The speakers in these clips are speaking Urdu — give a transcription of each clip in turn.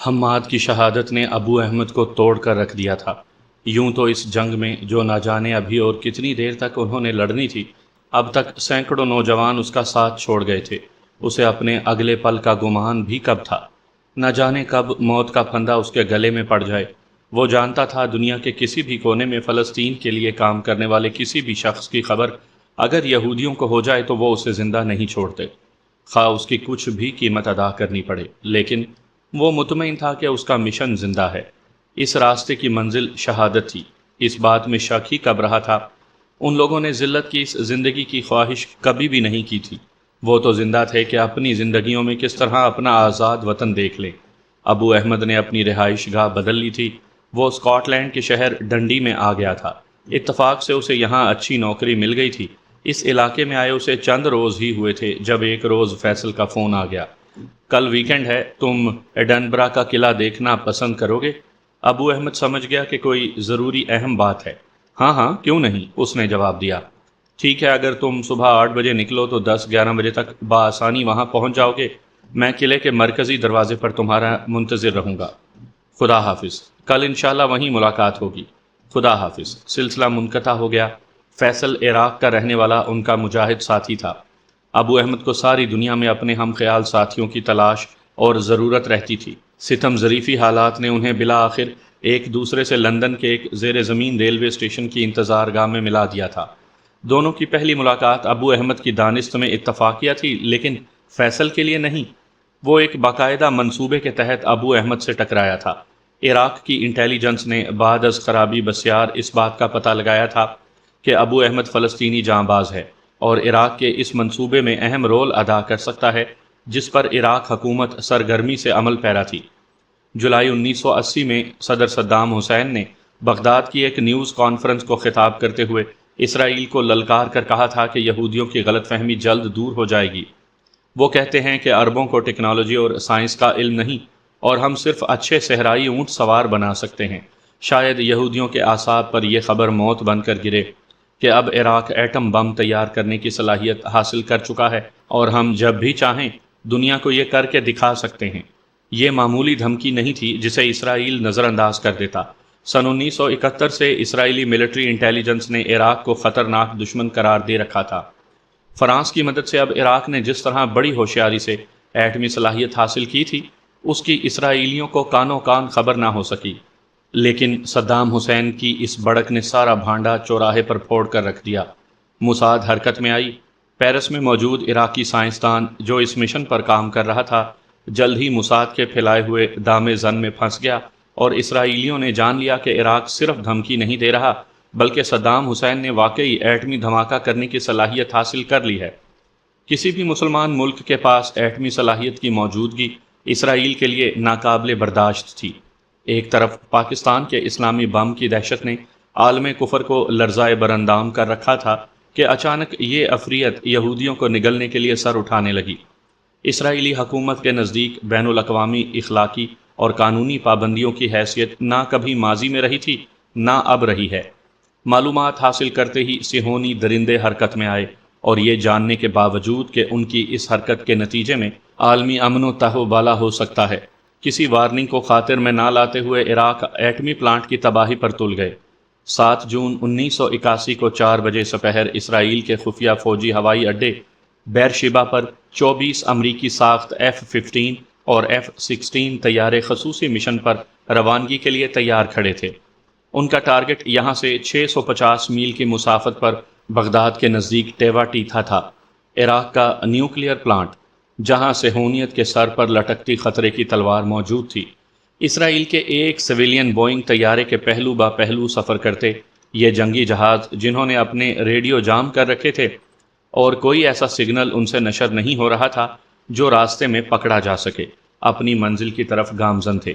حماد کی شہادت نے ابو احمد کو توڑ کر رکھ دیا تھا۔ یوں تو اس جنگ میں جو نہ جانے ابھی اور کتنی دیر تک انہوں نے لڑنی تھی، اب تک سینکڑوں نوجوان اس کا ساتھ چھوڑ گئے تھے۔ اسے اپنے اگلے پل کا گمان بھی کب تھا؟ نہ جانے کب موت کا پھندا اس کے گلے میں پڑ جائے۔ وہ جانتا تھا دنیا کے کسی بھی کونے میں فلسطین کے لیے کام کرنے والے کسی بھی شخص کی خبر اگر یہودیوں کو ہو جائے تو وہ اسے زندہ نہیں چھوڑتے، خواہ اس کی کچھ بھی قیمت ادا کرنی پڑے۔ لیکن وہ مطمئن تھا کہ اس کا مشن زندہ ہے، اس راستے کی منزل شہادت تھی۔ اس بات میں شک ہی کب رہا تھا؟ ان لوگوں نے ذلت کی اس زندگی کی خواہش کبھی بھی نہیں کی تھی۔ وہ تو زندہ تھے کہ اپنی زندگیوں میں کس طرح اپنا آزاد وطن دیکھ لیں۔ ابو احمد نے اپنی رہائش گاہ بدل لی تھی۔ وہ اسکاٹ لینڈ کے شہر ڈنڈی میں آ گیا تھا۔ اتفاق سے اسے یہاں اچھی نوکری مل گئی تھی۔ اس علاقے میں آئے اسے چند روز ہی ہوئے تھے جب ایک روز فیصل کا فون آ گیا۔ کل ویکنڈ ہے، تم ایڈنبرا کا قلعہ دیکھنا پسند کرو گے؟ ابو احمد سمجھ گیا کہ کوئی ضروری اہم بات ہے۔ ہاں ہاں کیوں نہیں، اس نے جواب دیا۔ ٹھیک ہے، اگر تم صبح 8 بجے نکلو تو 10-11 بجے تک بآسانی وہاں پہنچ جاؤ گے۔ میں قلعے کے مرکزی دروازے پر تمہارا منتظر رہوں گا۔ خدا حافظ، کل انشاءاللہ وہیں ملاقات ہوگی۔ خدا حافظ۔ سلسلہ منقطع ہو گیا۔ فیصل عراق کا رہنے والا ان کا مجاہد ساتھی تھا۔ ابو احمد کو ساری دنیا میں اپنے ہم خیال ساتھیوں کی تلاش اور ضرورت رہتی تھی۔ ستم ظریفی حالات نے انہیں بالآخر ایک دوسرے سے لندن کے ایک زیر زمین ریلوے اسٹیشن کی انتظار گاہ میں ملا دیا تھا۔ دونوں کی پہلی ملاقات ابو احمد کی دانست میں اتفاقیہ تھی، لیکن فیصل کے لیے نہیں۔ وہ ایک باقاعدہ منصوبے کے تحت ابو احمد سے ٹکرایا تھا۔ عراق کی انٹیلیجنس نے بعد از خرابی بسیار اس بات کا پتہ لگایا تھا کہ ابو احمد فلسطینی جاں باز ہے اور عراق کے اس منصوبے میں اہم رول ادا کر سکتا ہے جس پر عراق حکومت سرگرمی سے عمل پیرا تھی۔ جولائی 1980 میں صدر صدام حسین نے بغداد کی ایک نیوز کانفرنس کو خطاب کرتے ہوئے اسرائیل کو للکار کر کہا تھا کہ یہودیوں کی غلط فہمی جلد دور ہو جائے گی۔ وہ کہتے ہیں کہ عربوں کو ٹیکنالوجی اور سائنس کا علم نہیں اور ہم صرف اچھے صحرائی اونٹ سوار بنا سکتے ہیں۔ شاید یہودیوں کے اعصاب پر یہ خبر موت بن کر گرے کہ اب عراق ایٹم بم تیار کرنے کی صلاحیت حاصل کر چکا ہے اور ہم جب بھی چاہیں دنیا کو یہ کر کے دکھا سکتے ہیں۔ یہ معمولی دھمکی نہیں تھی جسے اسرائیل نظر انداز کر دیتا۔ سن 1971 سے اسرائیلی ملٹری انٹیلیجنس نے عراق کو خطرناک دشمن قرار دے رکھا تھا۔ فرانس کی مدد سے اب عراق نے جس طرح بڑی ہوشیاری سے ایٹمی صلاحیت حاصل کی تھی، اس کی اسرائیلیوں کو کانوں کان خبر نہ ہو سکی۔ لیکن صدام حسین کی اس بڑک نے سارا بھانڈا چوراہے پر پھوڑ کر رکھ دیا۔ موساد حرکت میں آئی۔ پیرس میں موجود عراقی سائنسدان جو اس مشن پر کام کر رہا تھا، جلد ہی موساد کے پھیلائے ہوئے دامے زن میں پھنس گیا اور اسرائیلیوں نے جان لیا کہ عراق صرف دھمکی نہیں دے رہا بلکہ صدام حسین نے واقعی ایٹمی دھماکہ کرنے کی صلاحیت حاصل کر لی ہے۔ کسی بھی مسلمان ملک کے پاس ایٹمی صلاحیت کی موجودگی اسرائیل کے لیے ناقابل برداشت تھی۔ ایک طرف پاکستان کے اسلامی بم کی دہشت نے عالم کفر کو لرزائے براندام کر رکھا تھا کہ اچانک یہ افریت یہودیوں کو نگلنے کے لیے سر اٹھانے لگی۔ اسرائیلی حکومت کے نزدیک بین الاقوامی اخلاقی اور قانونی پابندیوں کی حیثیت نہ کبھی ماضی میں رہی تھی، نہ اب رہی ہے۔ معلومات حاصل کرتے ہی صہیونی درندے حرکت میں آئے اور یہ جاننے کے باوجود کہ ان کی اس حرکت کے نتیجے میں عالمی امن و تہو بالا ہو سکتا ہے، کسی وارننگ کو خاطر میں نہ لاتے ہوئے عراق ایٹمی پلانٹ کی تباہی پر تل گئے۔ 7 جون 1981 کو 4 بجے سپہر اسرائیل کے خفیہ فوجی ہوائی اڈے بیرشیبا پر 24 امریکی ساخت F-15 اور F-16 طیارے خصوصی مشن پر روانگی کے لیے تیار کھڑے تھے۔ ان کا ٹارگٹ یہاں سے 650 میل کی مسافت پر بغداد کے نزدیک ٹیوا ٹیتھا تھا، عراق کا نیوکلیئر پلانٹ، جہاں صہیونیت کے سر پر لٹکتی خطرے کی تلوار موجود تھی۔ اسرائیل کے ایک سویلین بوئنگ طیارے کے پہلو با پہلو سفر کرتے یہ جنگی جہاز جنہوں نے اپنے ریڈیو جام کر رکھے تھے اور کوئی ایسا سگنل ان سے نشر نہیں ہو رہا تھا جو راستے میں پکڑا جا سکے، اپنی منزل کی طرف گامزن تھے۔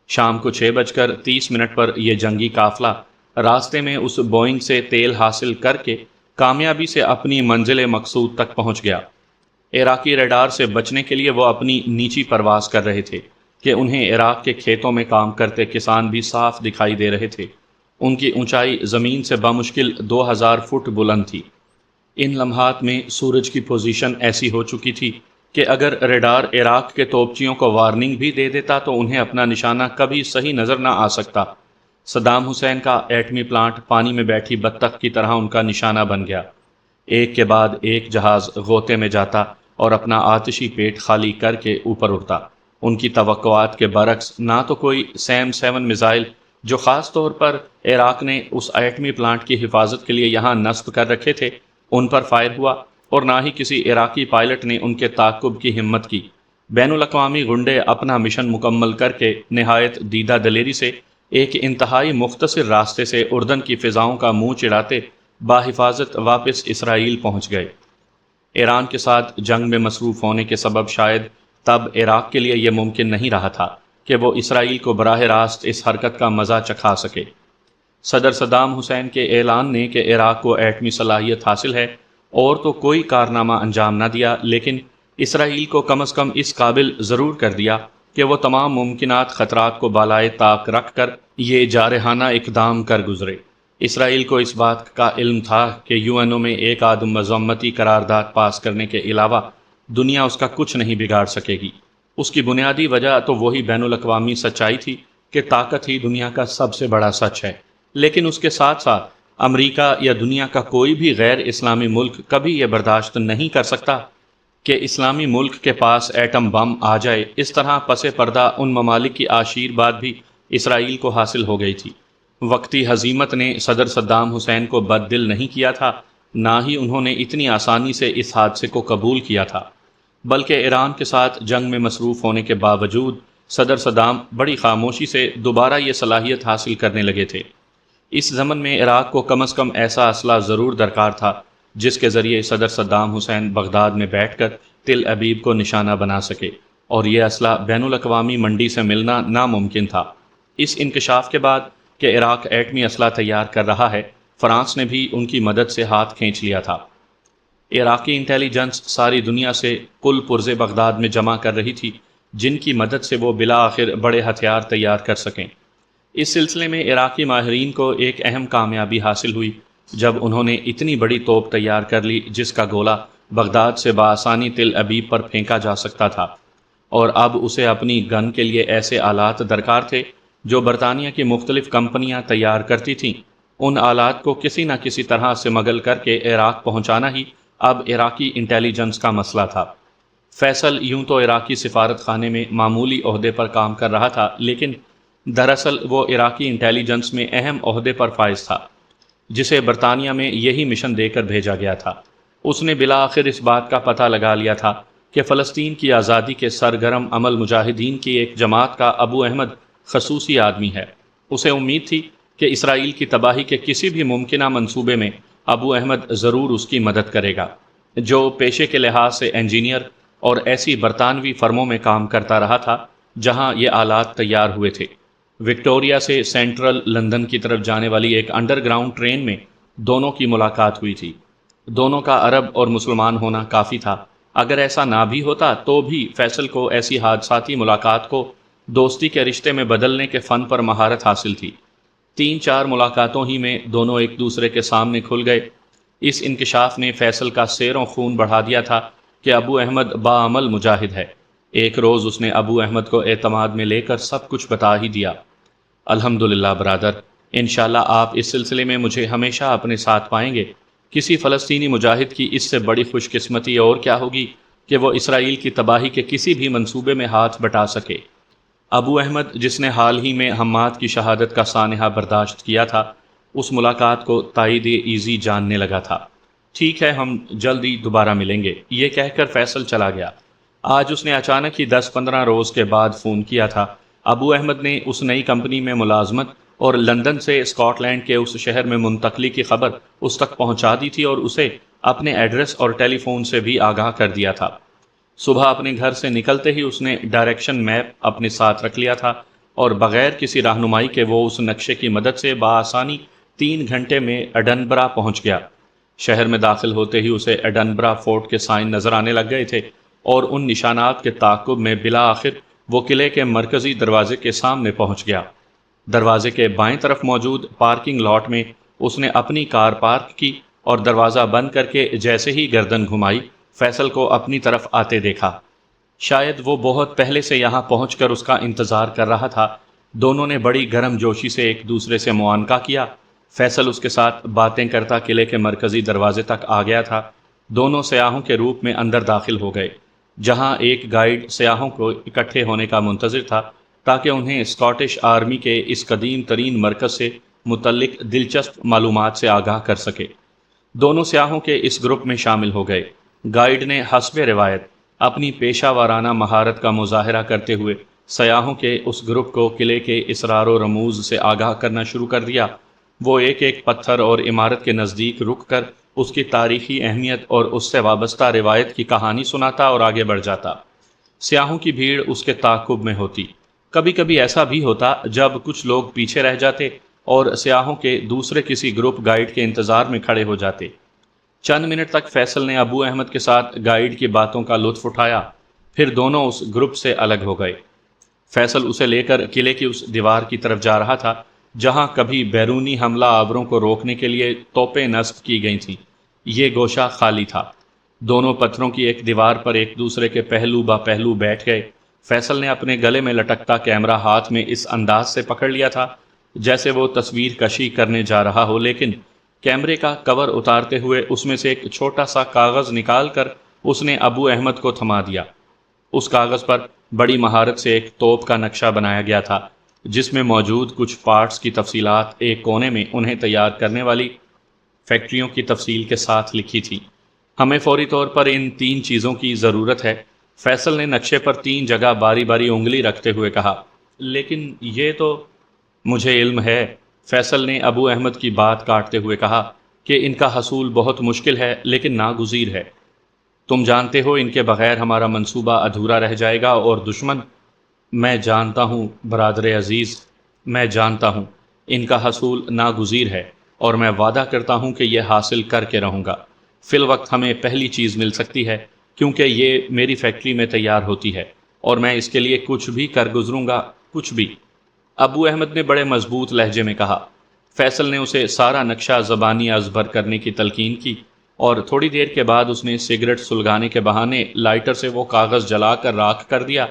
شام کو 6:30 پر یہ جنگی قافلہ راستے میں اس بوئنگ سے تیل حاصل کر کے کامیابی سے اپنی منزل مقصود تک پہنچ گیا۔ عراقی ریڈار سے بچنے کے لیے وہ اپنی نیچی پرواز کر رہے تھے کہ انہیں عراق کے کھیتوں میں کام کرتے کسان بھی صاف دکھائی دے رہے تھے۔ ان کی اونچائی زمین سے بمشکل 2000 فٹ بلند تھی۔ ان لمحات میں سورج کی پوزیشن ایسی ہو چکی تھی کہ اگر ریڈار عراق کے توپچیوں کو وارننگ بھی دے دیتا تو انہیں اپنا نشانہ کبھی صحیح نظر نہ آ سکتا۔ صدام حسین کا ایٹمی پلانٹ پانی میں بیٹھی بطخ کی طرح ان کا نشانہ بن گیا۔ ایک کے بعد ایک جہاز غوطے میں جاتا اور اپنا آتشی پیٹ خالی کر کے اوپر اٹھتا۔ ان کی توقعات کے برعکس نہ تو کوئی سیم 7 میزائل جو خاص طور پر عراق نے اس ایٹمی پلانٹ کی حفاظت کے لیے یہاں نصب کر رکھے تھے ان پر فائر ہوا، اور نہ ہی کسی عراقی پائلٹ نے ان کے تعاقب کی ہمت کی۔ بین الاقوامی غنڈے اپنا مشن مکمل کر کے نہایت دیدہ دلیری سے ایک انتہائی مختصر راستے سے اردن کی فضاؤں کا منہ چڑھاتے بحفاظت واپس اسرائیل پہنچ گئے۔ ایران کے ساتھ جنگ میں مصروف ہونے کے سبب شاید تب عراق کے لیے یہ ممکن نہیں رہا تھا کہ وہ اسرائیل کو براہ راست اس حرکت کا مزہ چکھا سکے۔ صدر صدام حسین کے اعلان نے کہ عراق کو ایٹمی صلاحیت حاصل ہے اور تو کوئی کارنامہ انجام نہ دیا، لیکن اسرائیل کو کم از کم اس قابل ضرور کر دیا کہ وہ تمام ممکنات خطرات کو بالائے طاق رکھ کر یہ جارحانہ اقدام کر گزرے۔ اسرائیل کو اس بات کا علم تھا کہ UN میں ایک عدم مذمتی قرارداد پاس کرنے کے علاوہ دنیا اس کا کچھ نہیں بگاڑ سکے گی۔ اس کی بنیادی وجہ تو وہی بین الاقوامی سچائی تھی کہ طاقت ہی دنیا کا سب سے بڑا سچ ہے، لیکن اس کے ساتھ ساتھ امریکہ یا دنیا کا کوئی بھی غیر اسلامی ملک کبھی یہ برداشت نہیں کر سکتا کہ اسلامی ملک کے پاس ایٹم بم آ جائے۔ اس طرح پس پردہ ان ممالک کی آشیرواد بھی اسرائیل کو حاصل ہو گئی تھی۔ وقتی ہزیمت نے صدر صدام حسین کو بد دل نہیں کیا تھا، نہ ہی انہوں نے اتنی آسانی سے اس حادثے کو قبول کیا تھا، بلکہ ایران کے ساتھ جنگ میں مصروف ہونے کے باوجود صدر صدام بڑی خاموشی سے دوبارہ یہ صلاحیت حاصل کرنے لگے تھے۔ اس ضمن میں عراق کو کم از کم ایسا اسلحہ ضرور درکار تھا جس کے ذریعے صدر صدام حسین بغداد میں بیٹھ کر تل ابیب کو نشانہ بنا سکے، اور یہ اسلحہ بین الاقوامی منڈی سے ملنا ناممکن تھا۔ اس انکشاف کے بعد کہ عراق ایٹمی اسلحہ تیار کر رہا ہے، فرانس نے بھی ان کی مدد سے ہاتھ کھینچ لیا تھا۔ عراقی انٹیلیجنس ساری دنیا سے کل پرزے بغداد میں جمع کر رہی تھی جن کی مدد سے وہ بالآخر بڑے ہتھیار تیار کر سکیں۔ اس سلسلے میں عراقی ماہرین کو ایک اہم کامیابی حاصل ہوئی جب انہوں نے اتنی بڑی توپ تیار کر لی جس کا گولہ بغداد سے بآسانی تل ابیب پر پھینکا جا سکتا تھا، اور اب اسے اپنی گن کے لیے ایسے آلات درکار تھے جو برطانیہ کی مختلف کمپنیاں تیار کرتی تھیں۔ ان آلات کو کسی نہ کسی طرح سے مگل کر کے عراق پہنچانا ہی اب عراقی انٹیلیجنس کا مسئلہ تھا۔ فیصل یوں تو عراقی سفارت خانے میں معمولی عہدے پر کام کر رہا تھا، لیکن دراصل وہ عراقی انٹیلیجنس میں اہم عہدے پر فائز تھا جسے برطانیہ میں یہی مشن دے کر بھیجا گیا تھا۔ اس نے بالآخر اس بات کا پتہ لگا لیا تھا کہ فلسطین کی آزادی کے سرگرم عمل مجاہدین کی ایک جماعت کا ابو احمد خصوصی آدمی ہے۔ اسے امید تھی کہ اسرائیل کی تباہی کے کسی بھی ممکنہ منصوبے میں ابو احمد ضرور اس کی مدد کرے گا، جو پیشے کے لحاظ سے انجینئر اور ایسی برطانوی فرموں میں کام کرتا رہا تھا جہاں یہ آلات تیار ہوئے تھے۔ وکٹوریا سے سینٹرل لندن کی طرف جانے والی ایک انڈر گراؤنڈ ٹرین میں دونوں کی ملاقات ہوئی تھی۔ دونوں کا عرب اور مسلمان ہونا کافی تھا۔ اگر ایسا نہ بھی ہوتا تو بھی فیصل کو ایسی حادثاتی ملاقات کو دوستی کے رشتے میں بدلنے کے فن پر مہارت حاصل تھی۔ 3-4 ملاقاتوں ہی میں دونوں ایک دوسرے کے سامنے کھل گئے۔ اس انکشاف نے فیصل کا سیروں خون بڑھا دیا تھا کہ ابو احمد باعمل مجاہد ہے۔ ایک روز اس نے ابو احمد کو اعتماد میں لے کر سب کچھ بتا ہی دیا۔ الحمدللہ برادر، انشاءاللہ آپ اس سلسلے میں مجھے ہمیشہ اپنے ساتھ پائیں گے۔ کسی فلسطینی مجاہد کی اس سے بڑی خوش قسمتی اور کیا ہوگی کہ وہ اسرائیل کی تباہی کے کسی بھی منصوبے میں ہاتھ بٹا سکے۔ ابو احمد، جس نے حال ہی میں حماد کی شہادت کا سانحہ برداشت کیا تھا، اس ملاقات کو تائید ایزی جاننے لگا تھا۔ ٹھیک ہے، ہم جلدی دوبارہ ملیں گے، یہ کہہ کر فیصل چلا گیا۔ آج اس نے اچانک ہی 10-15 روز کے بعد فون کیا تھا۔ ابو احمد نے اس نئی کمپنی میں ملازمت اور لندن سے اسکاٹ لینڈ کے اس شہر میں منتقلی کی خبر اس تک پہنچا دی تھی اور اسے اپنے ایڈریس اور ٹیلی فون سے بھی آگاہ کر دیا تھا۔ صبح اپنے گھر سے نکلتے ہی اس نے ڈائریکشن میپ اپنے ساتھ رکھ لیا تھا اور بغیر کسی رہنمائی کے وہ اس نقشے کی مدد سے بآسانی 3 گھنٹے میں ایڈنبرا پہنچ گیا۔ شہر میں داخل ہوتے ہی اسے ایڈنبرا فورٹ کے سائن نظر آنے لگ گئے تھے اور ان نشانات کے تعاقب میں بالآخر وہ قلعے کے مرکزی دروازے کے سامنے پہنچ گیا۔ دروازے کے بائیں طرف موجود پارکنگ لاٹ میں اس نے اپنی کار پارک کی اور دروازہ بند کر کے جیسے ہی گردن گھمائی، فیصل کو اپنی طرف آتے دیکھا۔ شاید وہ بہت پہلے سے یہاں پہنچ کر اس کا انتظار کر رہا تھا۔ دونوں نے بڑی گرم جوشی سے ایک دوسرے سے معانقہ کیا۔ فیصل اس کے ساتھ باتیں کرتا قلعے کے مرکزی دروازے تک آ گیا تھا۔ دونوں سیاحوں کے روپ میں اندر داخل ہو گئے، جہاں ایک گائیڈ سیاحوں کو اکٹھے ہونے کا منتظر تھا تاکہ انہیں اسکاٹش آرمی کے اس قدیم ترین مرکز سے متعلق دلچسپ معلومات سے آگاہ کر سکے۔ دونوں سیاحوں کے اس گروپ میں شامل ہو گئے۔ گائیڈ نے حسب روایت اپنی پیشہ وارانہ مہارت کا مظاہرہ کرتے ہوئے سیاحوں کے اس گروپ کو قلعے کے اسرار و رموز سے آگاہ کرنا شروع کر دیا۔ وہ ایک ایک پتھر اور عمارت کے نزدیک رک کر اس کی تاریخی اہمیت اور اس سے وابستہ روایت کی کہانی سناتا اور آگے بڑھ جاتا۔ سیاحوں کی بھیڑ اس کے تعاقب میں ہوتی۔ کبھی کبھی ایسا بھی ہوتا جب کچھ لوگ پیچھے رہ جاتے اور سیاحوں کے دوسرے کسی گروپ گائیڈ کے انتظار میں کھڑے ہو جاتے۔ چند منٹ تک فیصل نے ابو احمد کے ساتھ گائیڈ کی باتوں کا لطف اٹھایا، پھر دونوں اس گروپ سے الگ ہو گئے۔ فیصل اسے لے کر قلعے کی اس دیوار کی طرف جا رہا تھا جہاں کبھی بیرونی حملہ آوروں کو روکنے کے لیے توپیں نصب کی گئی تھیں۔ یہ گوشہ خالی تھا۔ دونوں پتھروں کی ایک دیوار پر ایک دوسرے کے پہلو با پہلو بیٹھ گئے۔ فیصل نے اپنے گلے میں لٹکتا کیمرہ ہاتھ میں اس انداز سے پکڑ لیا تھا جیسے وہ تصویر کشی کرنے جا رہا ہو، لیکن کیمرے کا کور اتارتے ہوئے اس میں سے ایک چھوٹا سا کاغذ نکال کر اس نے ابو احمد کو تھما دیا۔ اس کاغذ پر بڑی مہارت سے ایک توپ کا نقشہ بنایا گیا تھا جس میں موجود کچھ پارٹس کی تفصیلات ایک کونے میں انہیں تیار کرنے والی فیکٹریوں کی تفصیل کے ساتھ لکھی تھی۔ ہمیں فوری طور پر ان 3 چیزوں کی ضرورت ہے، فیصل نے نقشے پر 3 جگہ باری باری انگلی رکھتے ہوئے کہا۔ لیکن یہ تو مجھے علم ہے، فیصل نے ابو احمد کی بات کاٹتے ہوئے کہا، کہ ان کا حصول بہت مشکل ہے لیکن ناگزیر ہے۔ تم جانتے ہو ان کے بغیر ہمارا منصوبہ ادھورا رہ جائے گا اور دشمن… میں جانتا ہوں برادر عزیز، میں جانتا ہوں ان کا حصول ناگزیر ہے اور میں وعدہ کرتا ہوں کہ یہ حاصل کر کے رہوں گا۔ فی الوقت ہمیں پہلی چیز مل سکتی ہے کیونکہ یہ میری فیکٹری میں تیار ہوتی ہے اور میں اس کے لیے کچھ بھی کر گزروں گا، کچھ بھی۔ ابو احمد نے بڑے مضبوط لہجے میں کہا۔ فیصل نے اسے سارا نقشہ زبانی ازبر کرنے کی تلقین کی اور تھوڑی دیر کے بعد اس نے سگریٹ سلگانے کے بہانے لائٹر سے وہ کاغذ جلا کر راکھ کر دیا،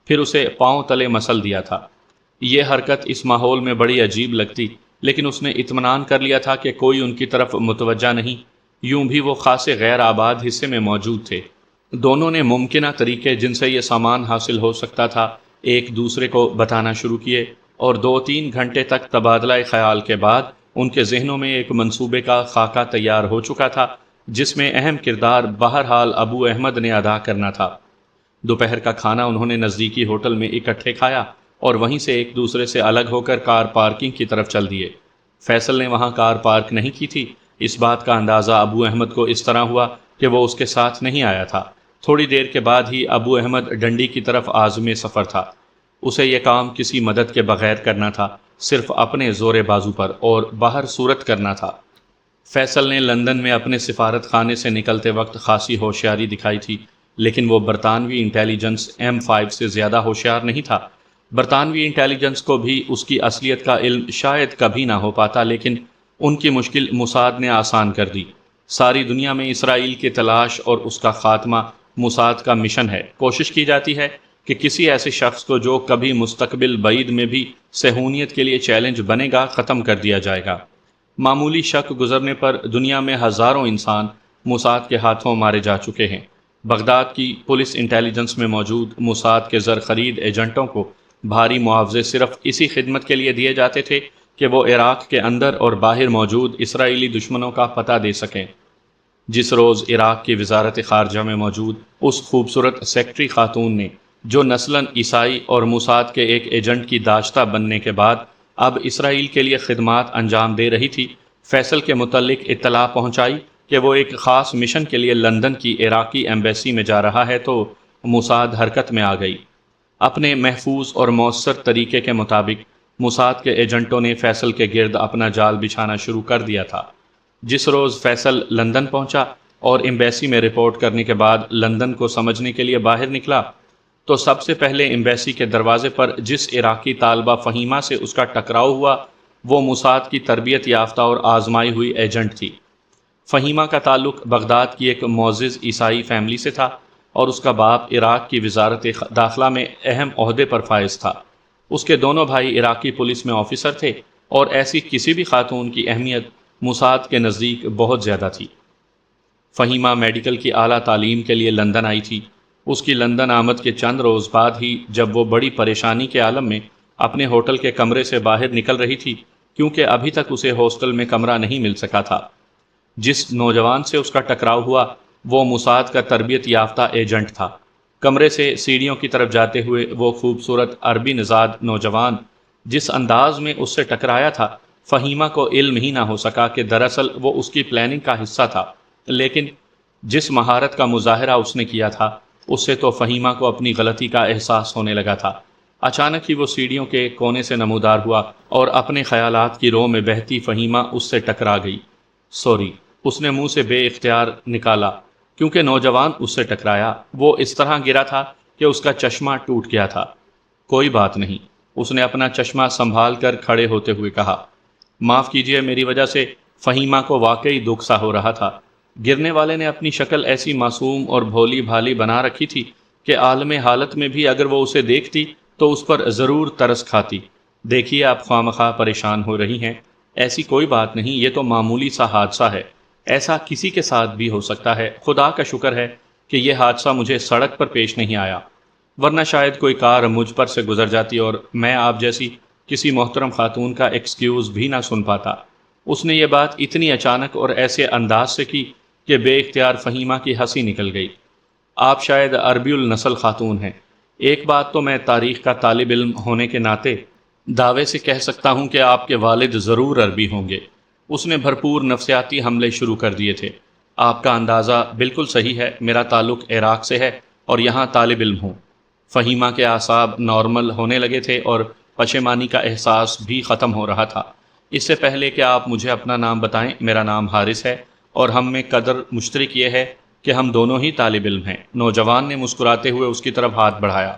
پھر اسے پاؤں تلے مسل دیا تھا۔ یہ حرکت اس ماحول میں بڑی عجیب لگتی، لیکن اس نے اطمینان کر لیا تھا کہ کوئی ان کی طرف متوجہ نہیں، یوں بھی وہ خاصے غیر آباد حصے میں موجود تھے۔ دونوں نے ممکنہ طریقے جن سے یہ سامان حاصل ہو سکتا تھا ایک دوسرے کو بتانا شروع کیے، اور 2-3 گھنٹے تک تبادلہ خیال کے بعد ان کے ذہنوں میں ایک منصوبے کا خاکہ تیار ہو چکا تھا جس میں اہم کردار بہرحال ابو احمد نے ادا کرنا تھا۔ دوپہر کا کھانا انہوں نے نزدیکی ہوٹل میں اکٹھے کھایا اور وہیں سے ایک دوسرے سے الگ ہو کر کار پارکنگ کی طرف چل دیے۔ فیصل نے وہاں کار پارک نہیں کی تھی۔ اس بات کا اندازہ ابو احمد کو اس طرح ہوا کہ وہ اس کے ساتھ نہیں آیا تھا۔ تھوڑی دیر کے بعد ہی ابو احمد ڈنڈی کی طرف عازم سفر تھا۔ اسے یہ کام کسی مدد کے بغیر کرنا تھا، صرف اپنے زور بازو پر، اور باہر صورت کرنا تھا۔ فیصل نے لندن میں اپنے سفارت خانے سے نکلتے وقت خاصی ہوشیاری دکھائی تھی، لیکن وہ برطانوی انٹیلیجنس M5 سے زیادہ ہوشیار نہیں تھا۔ برطانوی انٹیلیجنس کو بھی اس کی اصلیت کا علم شاید کبھی نہ ہو پاتا، لیکن ان کی مشکل موساد نے آسان کر دی۔ ساری دنیا میں اسرائیل کی تلاش اور اس کا خاتمہ موساد کا مشن ہے۔ کوشش کی جاتی ہے کہ کسی ایسے شخص کو جو کبھی مستقبل بعید میں بھی صہیونیت کے لیے چیلنج بنے گا ختم کر دیا جائے گا۔ معمولی شک گزرنے پر دنیا میں ہزاروں انسان موساد کے ہاتھوں مارے جا چکے ہیں۔ بغداد کی پولیس انٹیلیجنس میں موجود موساد کے زر خرید ایجنٹوں کو بھاری معاوضے صرف اسی خدمت کے لیے دیے جاتے تھے کہ وہ عراق کے اندر اور باہر موجود اسرائیلی دشمنوں کا پتہ دے سکیں۔ جس روز عراق کی وزارت خارجہ میں موجود اس خوبصورت سیکٹری خاتون نے، جو نسلاً عیسائی اور موساد کے ایک ایجنٹ کی داشتہ بننے کے بعد اب اسرائیل کے لیے خدمات انجام دے رہی تھی، فیصل کے متعلق اطلاع پہنچائی کہ وہ ایک خاص مشن کے لیے لندن کی عراقی ایمبیسی میں جا رہا ہے، تو موساد حرکت میں آ گئی۔ اپنے محفوظ اور مؤثر طریقے کے مطابق موساد کے ایجنٹوں نے فیصل کے گرد اپنا جال بچھانا شروع کر دیا تھا۔ جس روز فیصل لندن پہنچا اور ایمبیسی میں رپورٹ کرنے کے بعد لندن کو سمجھنے کے لیے باہر نکلا، تو سب سے پہلے ایمبیسی کے دروازے پر جس عراقی طالبہ فہیمہ سے اس کا ٹکراؤ ہوا وہ موساد کی تربیت یافتہ اور آزمائی ہوئی ایجنٹ تھی۔ فہیمہ کا تعلق بغداد کی ایک معزز عیسائی فیملی سے تھا۔ اور اس کا باپ عراق کی وزارت داخلہ میں اہم عہدے پر فائز تھا۔ اس کے دونوں بھائی عراقی پولیس میں آفیسر تھے اور ایسی کسی بھی خاتون کی اہمیت موساد کے نزدیک بہت زیادہ تھی۔ فہیمہ میڈیکل کی اعلیٰ تعلیم کے لیے لندن آئی تھی۔ اس کی لندن آمد کے چند روز بعد ہی جب وہ بڑی پریشانی کے عالم میں اپنے ہوٹل کے کمرے سے باہر نکل رہی تھی، کیونکہ ابھی تک اسے ہاسٹل میں کمرہ نہیں مل سکا تھا، جس نوجوان سے اس کا ٹکراؤ ہوا وہ موساد کا تربیت یافتہ ایجنٹ تھا۔ کمرے سے سیڑھیوں کی طرف جاتے ہوئے وہ خوبصورت عربی نژاد نوجوان جس انداز میں اس سے ٹکرایا تھا، فہیمہ کو علم ہی نہ ہو سکا کہ دراصل وہ اس کی پلاننگ کا حصہ تھا، لیکن جس مہارت کا مظاہرہ اس نے کیا تھا اس سے تو فہیمہ کو اپنی غلطی کا احساس ہونے لگا تھا۔ اچانک ہی وہ سیڑھیوں کے کونے سے نمودار ہوا اور اپنے خیالات کی رو میں بہتی فہیمہ اس سے ٹکرا گئی۔ سوری، اس نے منہ سے بے اختیار نکالا، کیونکہ نوجوان اس سے ٹکرایا وہ اس طرح گرا تھا کہ اس کا چشمہ ٹوٹ گیا تھا۔ کوئی بات نہیں، اس نے اپنا چشمہ سنبھال کر کھڑے ہوتے ہوئے کہا۔ معاف کیجیے، میری وجہ سے فہیمہ کو واقعی دکھ سا ہو رہا تھا۔ گرنے والے نے اپنی شکل ایسی معصوم اور بھولی بھالی بنا رکھی تھی کہ عالم حالت میں بھی اگر وہ اسے دیکھتی تو اس پر ضرور ترس کھاتی۔ دیکھیے، آپ خواہ پریشان ہو رہی ہیں، ایسی کوئی بات نہیں، یہ تو معمولی سا حادثہ ہے، ایسا کسی کے ساتھ بھی ہو سکتا ہے۔ خدا کا شکر ہے کہ یہ حادثہ مجھے سڑک پر پیش نہیں آیا، ورنہ شاید کوئی کار مجھ پر سے گزر جاتی اور میں آپ جیسی کسی محترم خاتون کا ایکسکیوز بھی نہ سن پاتا۔ اس نے یہ بات اتنی اچانک اور ایسے انداز سے کی کہ بے اختیار فہیمہ کی ہنسی نکل گئی۔ آپ شاید عربی النسل خاتون ہیں۔ ایک بات تو میں تاریخ کا طالب علم ہونے کے ناطے دعوے سے کہہ سکتا ہوں کہ آپ کے والد ضرور عربی ہوں گے۔ اس نے بھرپور نفسیاتی حملے شروع کر دیے تھے۔ آپ کا اندازہ بالکل صحیح ہے، میرا تعلق عراق سے ہے اور یہاں طالب علم ہوں۔ فہیمہ کے اعصاب نارمل ہونے لگے تھے اور پشیمانی کا احساس بھی ختم ہو رہا تھا۔ اس سے پہلے کہ آپ مجھے اپنا نام بتائیں، میرا نام حارث ہے اور ہم میں قدر مشترک یہ ہے کہ ہم دونوں ہی طالب علم ہیں۔ نوجوان نے مسکراتے ہوئے اس کی طرف ہاتھ بڑھایا۔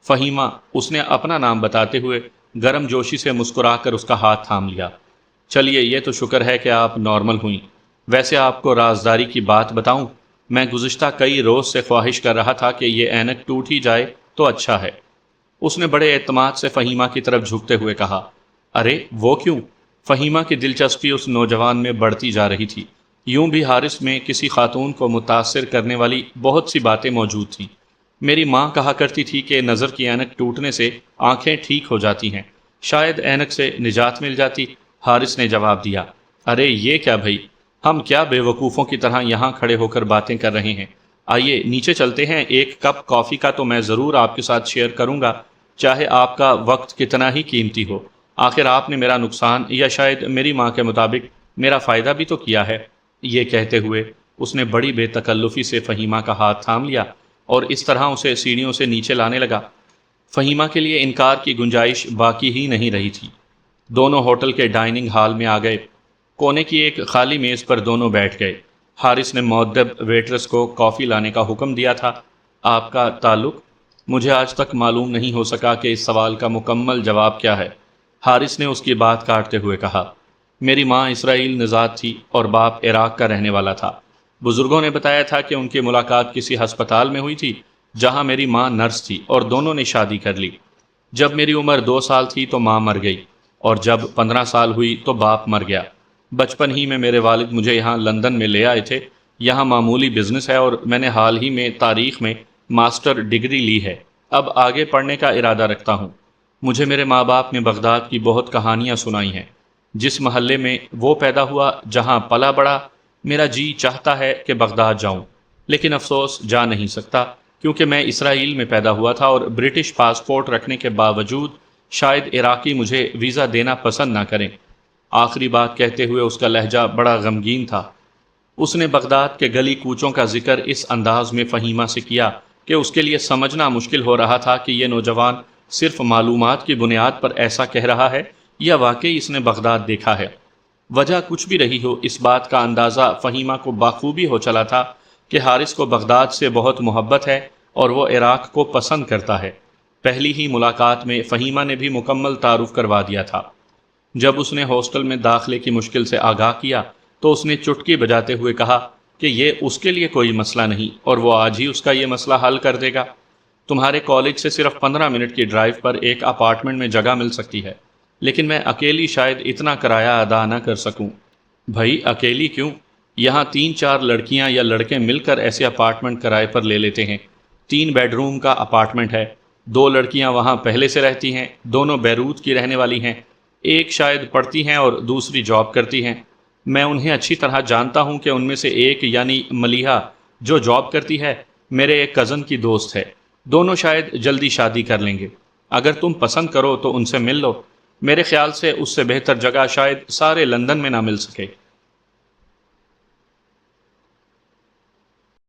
فہیمہ، اس نے اپنا نام بتاتے ہوئے گرم جوشی سے مسکرا کر اس کا ہاتھ تھام لیا۔ چلیے، یہ تو شکر ہے کہ آپ نارمل ہوئیں۔ ویسے آپ کو رازداری کی بات بتاؤں، میں گزشتہ کئی روز سے خواہش کر رہا تھا کہ یہ اینک ٹوٹ ہی جائے تو اچھا ہے۔ اس نے بڑے اعتماد سے فہیمہ کی طرف جھکتے ہوئے کہا۔ ارے وہ کیوں؟ فہیمہ کی دلچسپی اس نوجوان میں بڑھتی جا رہی تھی۔ یوں بھی حارث میں کسی خاتون کو متاثر کرنے والی بہت سی باتیں موجود تھیں۔ میری ماں کہا کرتی تھی کہ نظر کی اینک ٹوٹنے سے آنکھیں ٹھیک ہو جاتی ہیں، شاید اینک سے نجات مل جاتی۔ حارث نے جواب دیا۔ ارے یہ کیا بھائی، ہم کیا بے وقوفوں کی طرح یہاں کھڑے ہو کر باتیں کر رہے ہیں؟ آئیے نیچے چلتے ہیں، ایک کپ کافی کا تو میں ضرور آپ کے ساتھ شیئر کروں گا، چاہے آپ کا وقت کتنا ہی قیمتی ہو۔ آخر آپ نے میرا نقصان یا شاید میری ماں کے مطابق میرا فائدہ بھی تو کیا ہے۔ یہ کہتے ہوئے اس نے بڑی بے تکلفی سے فہیمہ کا ہاتھ تھام لیا اور اس طرح اسے سیڑھیوں سے نیچے لانے لگا۔ فہیمہ کے لیے انکار کی گنجائش باقی ہی نہیں رہی تھی۔ دونوں ہوٹل کے ڈائننگ ہال میں آ گئے۔ کونے کی ایک خالی میز پر دونوں بیٹھ گئے۔ حارث نے مؤدب ویٹرس کو کافی لانے کا حکم دیا تھا۔ آپ کا تعلق؟ مجھے آج تک معلوم نہیں ہو سکا کہ اس سوال کا مکمل جواب کیا ہے، حارث نے اس کی بات کاٹتے ہوئے کہا۔ میری ماں اسرائیل نژاد تھی اور باپ عراق کا رہنے والا تھا۔ بزرگوں نے بتایا تھا کہ ان کی ملاقات کسی ہسپتال میں ہوئی تھی جہاں میری ماں نرس تھی اور دونوں نے شادی کر لی۔ جب میری عمر 2 سال تھی تو ماں مر گئی اور جب 15 سال ہوئی تو باپ مر گیا۔ بچپن ہی میں میرے والد مجھے یہاں لندن میں لے آئے تھے۔ یہاں معمولی بزنس ہے اور میں نے حال ہی میں تاریخ میں ماسٹر ڈگری لی ہے۔ اب آگے پڑھنے کا ارادہ رکھتا ہوں۔ مجھے میرے ماں باپ نے بغداد کی بہت کہانیاں سنائی ہیں۔ جس محلے میں وہ پیدا ہوا، جہاں پلا بڑا، میرا جی چاہتا ہے کہ بغداد جاؤں، لیکن افسوس جا نہیں سکتا کیونکہ میں اسرائیل میں پیدا ہوا تھا اور برٹش پاسپورٹ رکھنے کے باوجود شاید عراقی مجھے ویزا دینا پسند نہ کریں۔ آخری بات کہتے ہوئے اس کا لہجہ بڑا غمگین تھا۔ اس نے بغداد کے گلی کوچوں کا ذکر اس انداز میں فہیمہ سے کیا کہ اس کے لیے سمجھنا مشکل ہو رہا تھا کہ یہ نوجوان صرف معلومات کی بنیاد پر ایسا کہہ رہا ہے یا واقعی اس نے بغداد دیکھا ہے۔ وجہ کچھ بھی رہی ہو، اس بات کا اندازہ فہیمہ کو بخوبی ہو چلا تھا کہ حارث کو بغداد سے بہت محبت ہے اور وہ عراق کو پسند کرتا ہے۔ پہلی ہی ملاقات میں فہیمہ نے بھی مکمل تعارف کروا دیا تھا۔ جب اس نے ہاسٹل میں داخلے کی مشکل سے آگاہ کیا تو اس نے چٹکی بجاتے ہوئے کہا، کہ یہ اس کے لیے کوئی مسئلہ نہیں اور وہ آج ہی اس کا یہ مسئلہ حل کر دے گا۔ تمہارے کالج سے صرف 15 منٹ کی ڈرائیو پر ایک اپارٹمنٹ میں جگہ مل سکتی ہے، لیکن میں اکیلی شاید اتنا کرایہ ادا نہ کر سکوں۔ بھائی اکیلی کیوں؟ یہاں 3-4 لڑکیاں یا لڑکے مل کر ایسے اپارٹمنٹ کرائے پر لے لیتے ہیں۔ 3 بیڈ روم کا اپارٹمنٹ ہے، 2 لڑکیاں وہاں پہلے سے رہتی ہیں، دونوں بیروت کی رہنے والی ہیں، ایک شاید پڑھتی ہیں اور دوسری جاب کرتی ہیں۔ میں انہیں اچھی طرح جانتا ہوں کہ ان میں سے ایک یعنی ملیحہ جو جاب کرتی ہے میرے ایک کزن کی دوست ہے۔ دونوں شاید جلدی شادی کر لیں گے۔ اگر تم پسند کرو تو ان سے مل لو۔ میرے خیال سے اس سے بہتر جگہ شاید سارے لندن میں نہ مل سکے۔